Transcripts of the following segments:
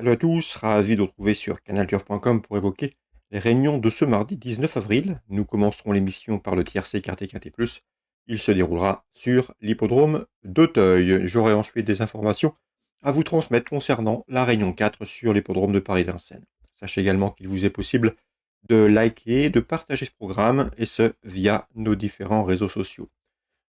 Salut à tous, ravi de vous retrouver sur canalturf.com pour évoquer les réunions de ce mardi 19 avril. Nous commencerons l'émission par le tiercé écarté quinté plus. Il se déroulera sur l'hippodrome d'Auteuil. J'aurai ensuite des informations à vous transmettre concernant la réunion 4 sur l'hippodrome de Paris-Vincennes. Sachez également qu'il vous est possible de liker et de partager ce programme, et ce via nos différents réseaux sociaux.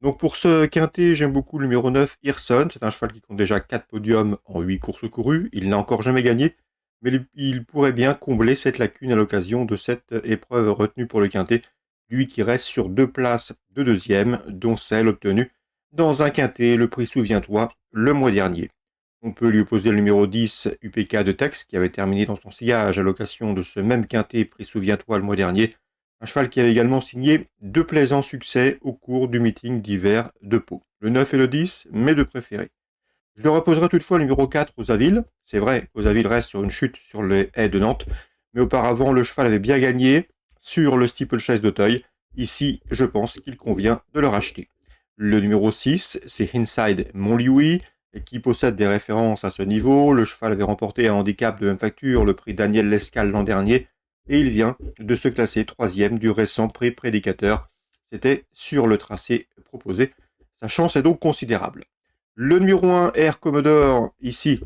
Donc pour ce quintet, j'aime beaucoup le numéro 9, Hirson. C'est un cheval qui compte déjà 4 podiums en 8 courses courues. Il n'a encore jamais gagné, mais il pourrait bien combler cette lacune à l'occasion de cette épreuve retenue pour le quintet. Lui qui reste sur 2 places de deuxième, dont celle obtenue dans un quintet, le prix Souviens-toi, le mois dernier. On peut lui opposer le numéro 10, UPK de Tex, qui avait terminé dans son sillage à l'occasion de ce même quintet, prix Souviens-toi, le mois dernier. Un cheval qui avait également signé 2 plaisants succès au cours du meeting d'hiver de Pau. Le 9 et le 10, mes 2 préférés. Je le reposerai toutefois le numéro 4, Osaville. C'est vrai qu'Osaville reste sur une chute sur les haies de Nantes, mais auparavant le cheval avait bien gagné sur le steeplechase d'Auteuil. Ici, je pense qu'il convient de le racheter. Le numéro 6, c'est Inside Montliouis, qui possède des références à ce niveau. Le cheval avait remporté un handicap de même facture, le prix Daniel Lescal l'an dernier, et il vient de se classer 3e du récent prix Prédicateur. C'était sur le tracé proposé. Sa chance est donc considérable. Le numéro 1, Air Commodore, ici,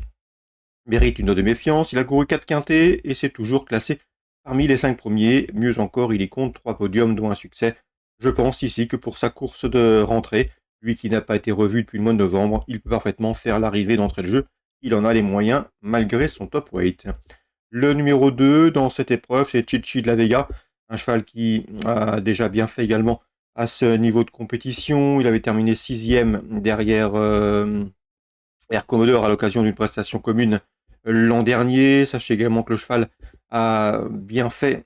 mérite une note de méfiance. Il a couru 4 quintés et s'est toujours classé parmi les 5 premiers. Mieux encore, il y compte 3 podiums, dont un succès. Je pense ici que pour sa course de rentrée, lui qui n'a pas été revu depuis le mois de novembre, il peut parfaitement faire l'arrivée d'entrée de jeu. Il en a les moyens, malgré son top weight. Le numéro 2 dans cette épreuve, c'est Chichi de la Vega, un cheval qui a déjà bien fait également à ce niveau de compétition. Il avait terminé 6e derrière Air Commodore à l'occasion d'une prestation commune l'an dernier. Sachez également que le cheval a bien fait,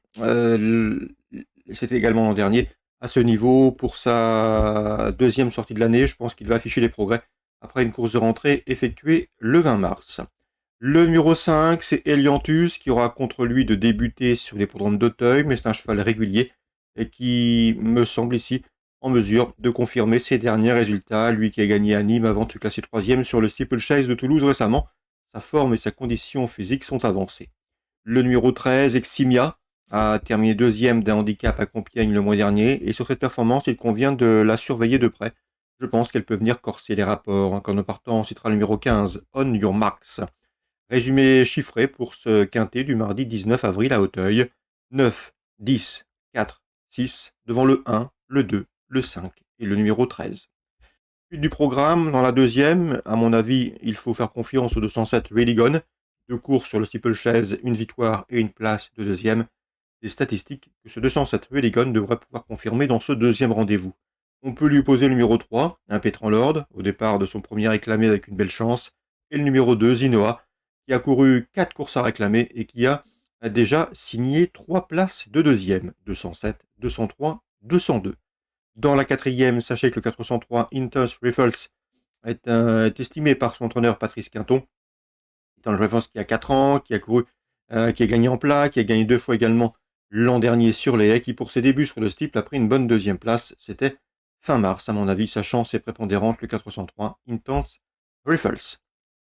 c'était également l'an dernier, à ce niveau pour sa deuxième sortie de l'année. Je pense qu'il va afficher les progrès après une course de rentrée effectuée le 20 mars. Le numéro 5, c'est Eliantus, qui aura contre lui de débuter sur l'hippodrome d'Auteuil, mais c'est un cheval régulier et qui me semble ici en mesure de confirmer ses derniers résultats. Lui qui a gagné à Nîmes avant de se classer 3e sur le steeplechase de Toulouse récemment, sa forme et sa condition physique sont avancées. Le numéro 13, Eximia, a terminé 2e d'un handicap à Compiègne le mois dernier, et sur cette performance, il convient de la surveiller de près. Je pense qu'elle peut venir corser les rapports. Quand nous partons, on citera le numéro 15, On Your Marks. Résumé chiffré pour ce quintet du mardi 19 avril à Auteuil. 9, 10, 4, 6, devant le 1, le 2, le 5 et le numéro 13. Suite du programme, dans la deuxième, à mon avis, il faut faire confiance au 207 Really Gone. 2 courses sur le steeplechase, une victoire et une place de deuxième. Des statistiques que ce 207 Really Gone devrait pouvoir confirmer dans ce deuxième rendez-vous. On peut lui opposer le numéro 3, Impétrant Lord, au départ de son premier réclamé avec une belle chance, et le numéro 2, Zinoa, qui a couru 4 courses à réclamer et qui a déjà signé 3 places de deuxième, 207, 203, 202. Dans la quatrième, sachez que le 403 Intus Rifles est estimé par son entraîneur Patrice Quinton. C'est un Rifles qui a 4 ans, qui a couru, qui a gagné en plat, qui a gagné 2 fois également l'an dernier sur les haies, qui pour ses débuts sur le steeple a pris une bonne deuxième place. C'était fin mars, à mon avis, sa chance est prépondérante, le 403 Intense Rifles.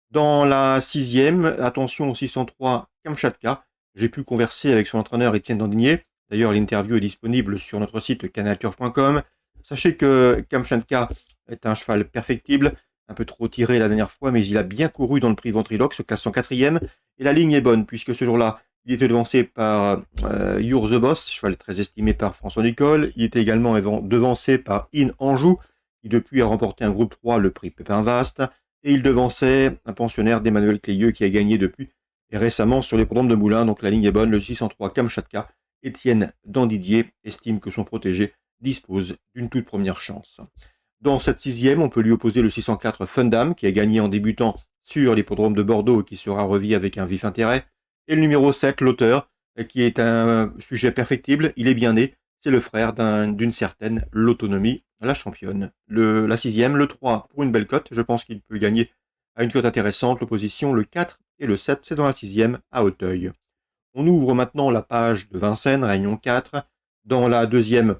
Dans la sixième, attention au 603 Kamchatka. J'ai pu converser avec son entraîneur Étienne Dandinier. D'ailleurs, l'interview est disponible sur notre site canalturf.com. Sachez que Kamchatka est un cheval perfectible, un peu trop tiré la dernière fois, mais il a bien couru dans le prix Ventriloque, se classe en 4e. Et la ligne est bonne, puisque ce jour-là, il était devancé par You're the Boss, cheval très estimé par François Nicole. Il était également devancé par In Anjou, qui depuis a remporté un groupe 3, le prix Pépin Vaste. Et il devançait un pensionnaire d'Emmanuel Clayeux qui a gagné depuis et récemment sur les programmes de Moulins. Donc la ligne est bonne, le 603 Kamchatka. Étienne Dandidier estime que son protégé dispose d'une toute première chance. Dans cette sixième, on peut lui opposer le 604 Fundam qui a gagné en débutant sur l'hippodrome de Bordeaux et qui sera revu avec un vif intérêt. Et le numéro 7, l'auteur, qui est un sujet perfectible, il est bien né, c'est le frère d'une certaine l'autonomie, la championne. La sixième, le 3 pour une belle cote, je pense qu'il peut gagner à une cote intéressante. L'opposition, le 4 et le 7, c'est dans la sixième à Auteuil. On ouvre maintenant la page de Vincennes, Réunion 4. Dans la deuxième,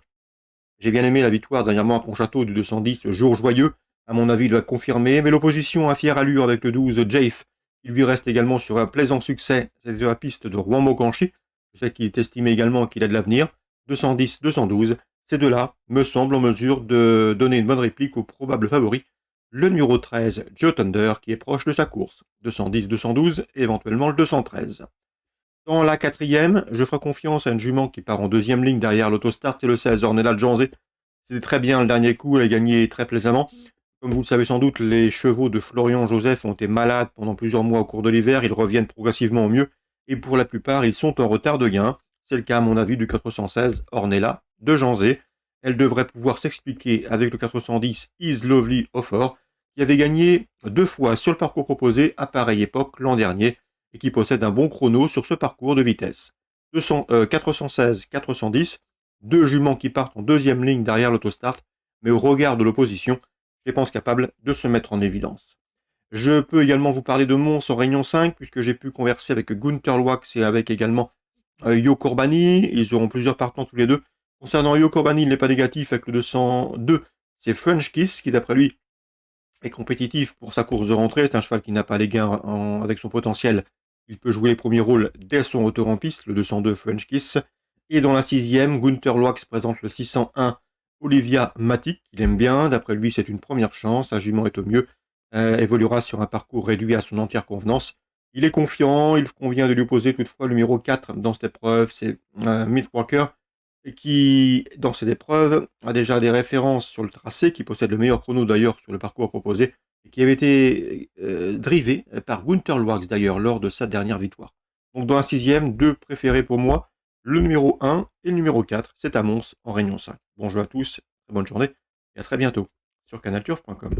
j'ai bien aimé la victoire dernièrement à Pontchâteau du 210, Jour Joyeux. À mon avis, il doit confirmer, mais l'opposition a fière allure avec le 12, Jafe, Il lui reste également sur un plaisant succès, c'est sur la piste de Rouen-Mocanchi. Je sais qu'il est estimé également qu'il a de l'avenir. 210, 212. Ces deux-là me semblent en mesure de donner une bonne réplique au probable favori, le numéro 13, Joe Thunder, qui est proche de sa course. 210, 212 et éventuellement le 213. Dans la quatrième, je ferai confiance à une jument qui part en deuxième ligne derrière l'autostart, c'est le 16, Ornella Janzé. C'était très bien le dernier coup, elle a gagné très plaisamment. Comme vous le savez sans doute, les chevaux de Florian Joseph ont été malades pendant plusieurs mois au cours de l'hiver, ils reviennent progressivement au mieux, et pour la plupart, ils sont en retard de gain. C'est le cas, à mon avis, du 416 Ornella de Janzé. Elle devrait pouvoir s'expliquer avec le 410 Is Lovely Offer, qui avait gagné 2 fois sur le parcours proposé à pareille époque l'an dernier, et qui possède un bon chrono sur ce parcours de vitesse. 416, 410, deux juments qui partent en deuxième ligne derrière l'autostart, mais au regard de l'opposition, je les pense capables de se mettre en évidence. Je peux également vous parler de Mons en Réunion 5, puisque j'ai pu converser avec Gunther Loax et avec également Yo Corbani. Ils auront plusieurs partants tous les deux. Concernant Yo Corbani, il n'est pas négatif avec le 202. C'est French Kiss, qui d'après lui est compétitif pour sa course de rentrée. C'est un cheval qui n'a pas les gains avec son potentiel. Il peut jouer les premiers rôles dès son retour en piste, le 202 French Kiss. Et dans la sixième, Gunther Loax présente le 601 Olivia Matic, qu'il aime bien. D'après lui, c'est une première chance. Un jument est au mieux. Évoluera sur un parcours réduit à son entière convenance. Il est confiant. Il convient de lui opposer toutefois le numéro 4 dans cette épreuve. C'est Mitt Walker, qui, dans cette épreuve, a déjà des références sur le tracé, qui possède le meilleur chrono d'ailleurs sur le parcours proposé, et qui avait été drivé par Gunther Loax d'ailleurs lors de sa dernière victoire. Donc dans la sixième, deux préférés pour moi, le numéro 1 et le numéro 4, c'est à Mons en Réunion 5. Bonjour à tous, très bonne journée, et à très bientôt sur canalturf.com.